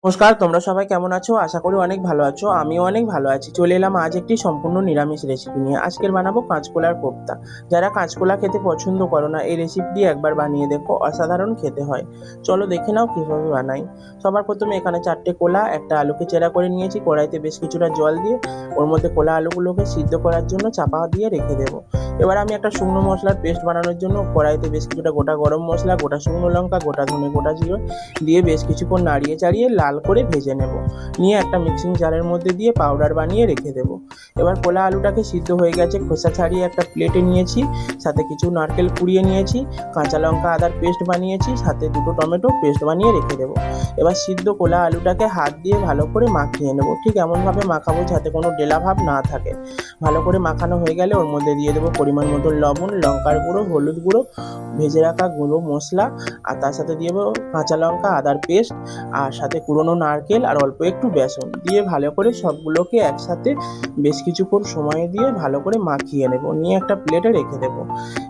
নমস্কার, তোমরা সবাই কেমন আছো? আশা করি অনেক ভালো আছো। আমিও অনেক ভালো আছি। চলে এলাম আজ একটি সম্পূর্ণ নিরামিষ রেসিপি নিয়ে। আজকের বানাবো কাঁচকলার কোপ্তা। যারা কাঁচকলা খেতে পছন্দ করো না, এই রেসিপিটি একবার বানিয়ে দেখো, অসাধারণ খেতে হয়। চলো দেখে নাও কিভাবে বানাই। সবার প্রথমে এখানে 4টে কলা, একটা আলুকে চেরা করে নিয়েছি। কড়াইতে বেশ কিছুটা জল দিয়ে ওর মধ্যে কলা আলুগুলোকে সিদ্ধ করার জন্য চাপা দিয়ে রেখে দেবো। এবার আমি একটা শুকনো মশলার পেস্ট বানানোর জন্য কড়াইতে বেশ কিছুটা গোটা গরম মশলা, গোটা শুকনো লঙ্কা, গোটা ধনে, গোটা জিরে দিয়ে বেশ কিছুক্ষণ নাড়িয়ে চাড়িয়ে লাল করে ভেজে নেব। নিয়ে একটা মিক্সিং জারের মধ্যে দিয়ে পাউডার বানিয়ে রেখে দেবো। এবার কলা আলুটাকে সিদ্ধ হয়ে গেছে, খোসা ছাড়িয়ে একটা প্লেটে নিয়েছি। সাথে কিছু নারকেল কুড়িয়ে নিয়েছি, কাঁচা লঙ্কা আদার পেস্ট বানিয়েছি, সাথে দুটো টমেটো পেস্ট বানিয়ে রেখে দেবো। এবার সিদ্ধ কলা আলুটাকে হাত দিয়ে ভালো করে মাখিয়ে নেব। ঠিক এমনভাবে মাখাবো যাতে কোনো ডেলা ভাব না থাকে। ভালো করে মাখানো হয়ে গেলে ওর মধ্যে দিয়ে দেবো পরিমাণ মতো লবণ, লঙ্কার গুঁড়ো, হলুদ গুঁড়ো, ভেজে রাখা গুঁড়ো মশলা, আর তার সাথে দিয়ে দেবো কাঁচা লঙ্কা আদার পেস্ট, আর সাথে কুড়োনো নারকেল আর অল্প একটু বেসন দিয়ে ভালো করে সবগুলোকে একসাথে বেশ কিছুক্ষণ সময় দিয়ে ভালো করে মাখিয়ে নেব। নিয়ে একটা প্লেটে রেখে দেব।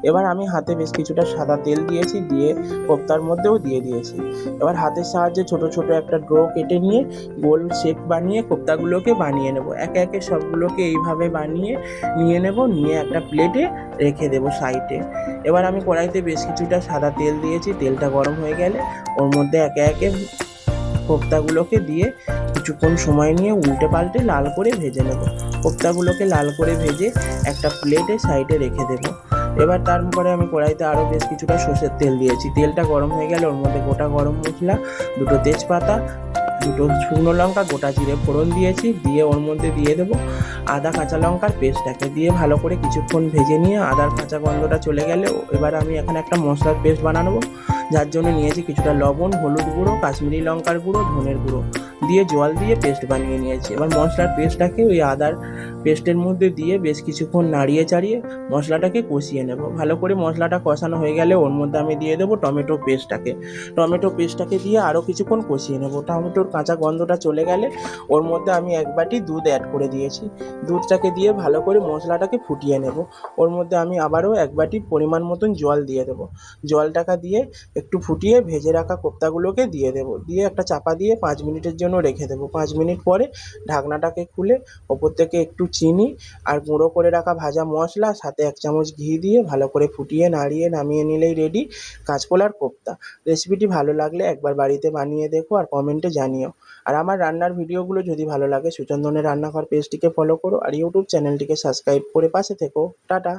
এবার আমি হাতে বেশ কিছুটা সাদা তেল দিয়েছি, দিয়ে কোপ্তার মধ্যেও দিয়ে দিয়েছি। এবার হাতের সাহায্যে ছোট ছোট একটা ড্রো কেটে নিয়ে গোল শেপ বানিয়ে কোপ্তাগুলোকে বানিয়ে নেব। একে একে সবগুলোকে এইভাবে বানিয়ে নিয়ে নেব। নিয়ে একটা প্লেটে রেখে দেব সাইডে। এবার আমি কড়াইতে বেশ কিছুটা সাদা তেল দিয়েছি। তেলটা গরম হয়ে গেলে ওর মধ্যে একে একে কোপ্তাগুলোকে দিয়ে কিছুক্ষণ সময় নিয়ে উল্টে পাল্টে লাল করে ভেজে নেব। কোপ্তাগুলোকে লাল করে ভেজে একটা প্লেটে সাইডে রেখে দেব। এবার তারপরে আমি কড়াইতে আরও বেশ কিছুটা সর্ষের তেল দিয়েছি। তেলটা গরম হয়ে গেলে ওর মধ্যে গোটা গরম মশলা, দুটো তেজপাতা, দুটো শুকনো লঙ্কা, গোটা জিরে ফোড়ন দিয়েছি। দিয়ে ওর মধ্যে দিয়ে দেবো আদা কাঁচা লঙ্কার পেস্টটাকে দিয়ে ভালো করে কিছুক্ষণ ভেজে নিয়ে আদার কাঁচা গন্ধটা চলে গেলে এবার আমি এখানে একটা মশলার পেস্ট বানাবো। যার জন্য নিয়েছি কিছুটা লবণ, হলুদ গুঁড়ো, কাশ্মীরি লঙ্কার গুঁড়ো, ধনের গুঁড়ো দিয়ে জল দিয়ে পেস্ট বানিয়ে নিয়েছি। এবার মশলার পেস্টটাকে ওই আদার পেস্টের মধ্যে দিয়ে বেশ কিছুক্ষণ নাড়িয়ে চাড়িয়ে মশলাটাকে কষিয়ে নেব। ভালো করে মশলাটা কষানো হয়ে গেলে ওর মধ্যে আমি দিয়ে দেবো টমেটো পেস্টটাকে দিয়ে আরও কিছুক্ষণ কষিয়ে নেব। টমেটোর কাঁচা গন্ধটা চলে গেলে ওর মধ্যে আমি এক বাটি দুধ অ্যাড করে দিয়েছি। দুধটাকে দিয়ে ভালো করে মশলাটাকে ফুটিয়ে নেব। ওর মধ্যে আমি আবারও এক বাটি পরিমাণ মতন জল দিয়ে দেবো। জলটাকে দিয়ে একটু ফুটিয়ে ভেজে রাখা কোপ্তাগুলোকে দিয়ে দেবো। দিয়ে একটা চাপা দিয়ে 5 মিনিটের জন্য রেখে দেবো। 5 মিনিট পরে ঢাকনাটাকে খুলে ওপর থেকে একটু চিনি আর গুঁড়ো করে রাখা ভাজা মশলা, সাথে 1 চামচ ঘি দিয়ে ভালো করে ফুটিয়ে নাড়িয়ে নামিয়ে নিলেই রেডি কাঁচকলার কোপ্তা। রেসিপিটি ভালো লাগলে একবার বাড়িতে বানিয়ে দেখো আর কমেন্টে জানিও। আর আমার রান্নার ভিডিওগুলো যদি ভালো লাগে সুচন্দনের রান্নাঘর পেজটিকে ফলো করো আর ইউটিউব চ্যানেলটিকে সাবস্ক্রাইব করে পাশে থেকো। টাটা।